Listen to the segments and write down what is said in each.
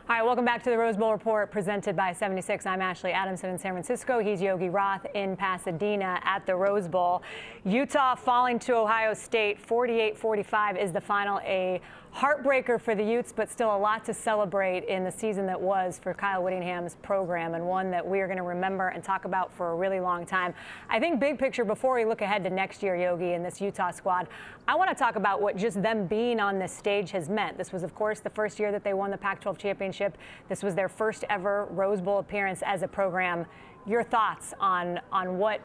All right, welcome back to the Rose Bowl Report presented by 76. I'm Ashley Adamson in San Francisco. He's Yogi Roth in Pasadena at the Rose Bowl. Utah falling to Ohio State 48-45 is the final. A heartbreaker for the Utes, but still a lot to celebrate in the season that was for Kyle Whittingham's program, and one that we are going to remember and talk about for a really long time. I think big picture, before we look ahead to next year, Yogi, and this Utah squad, I want to talk about what just them being on this stage has meant. This was, of course, the first year that they won the Pac-12 championship. This was their first ever Rose Bowl appearance as a program. Your thoughts on what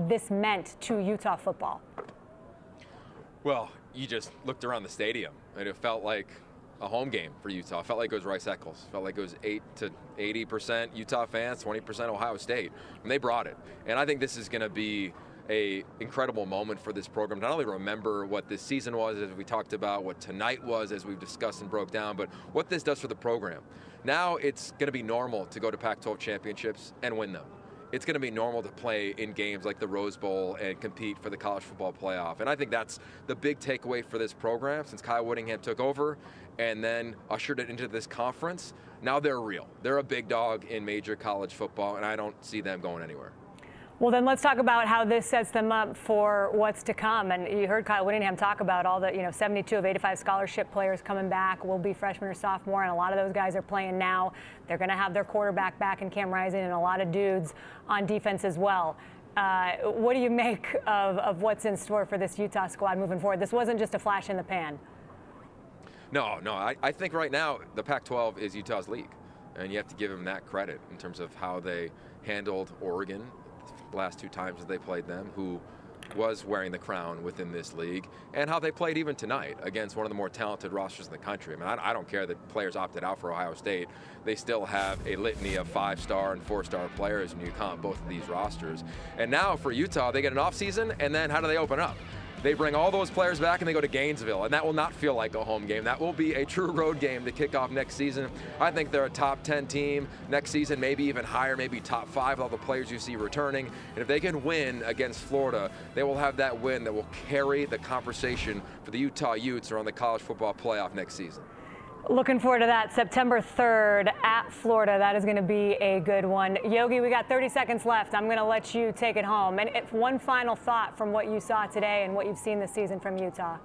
this meant to Utah football? Well, you just looked around the stadium, and it felt like a home game for Utah. It felt like it was Rice-Eccles. It felt like it was 8 to 80% Utah fans, 20% Ohio State. And they brought it. And I think this is going to be an incredible moment for this program. Not only remember what this season was, as we talked about, what tonight was, as we've discussed and broke down, but what this does for the program. Now it's going to be normal to go to Pac-12 championships and win them. It's going to be normal to play in games like the Rose Bowl and compete for the college football playoff. And I think that's the big takeaway for this program since Kyle Whittingham took over and then ushered it into this conference. Now they're real. They're a big dog in major college football, and I don't see them going anywhere. Well, then let's talk about how this sets them up for what's to come. And you heard Kyle Whittingham talk about all the, 72 of 85 scholarship players coming back will be freshman or sophomore, and a lot of those guys are playing now. They're going to have their quarterback back in Cam Rising and a lot of dudes on defense as well. What do you make of what's in store for this Utah squad moving forward? This wasn't just a flash in the pan. No, I think right now the Pac-12 is Utah's league, and you have to give them that credit in terms of how they handled Oregon the last two times that they played them, who was wearing the crown within this league, and how they played even tonight against one of the more talented rosters in the country. I mean, I don't care that players opted out for Ohio State. They still have a litany of 5-star and 4-star players when you count both of these rosters. And now for Utah, they get an offseason, and then how do they open up? They bring all those players back and they go to Gainesville, and that will not feel like a home game. That will be a true road game to kick off next season. I think they're a top 10 team next season, maybe even higher, maybe top 5 with all the players you see returning. And if they can win against Florida, they will have that win that will carry the conversation for the Utah Utes around the college football playoff next season. Looking forward to that. September 3rd at Florida. That is going to be a good one. Yogi, we got 30 seconds left. I'm going to let you take it home. And if one final thought from what you saw today and what you've seen this season from Utah.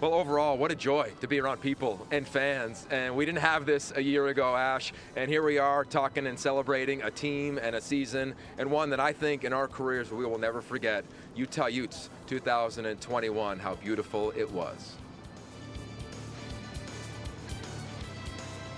Well, overall, what a joy to be around people and fans. And we didn't have this a year ago, Ash. And here we are talking and celebrating a team and a season, and one that I think in our careers we will never forget. Utah Utes 2021, how beautiful it was.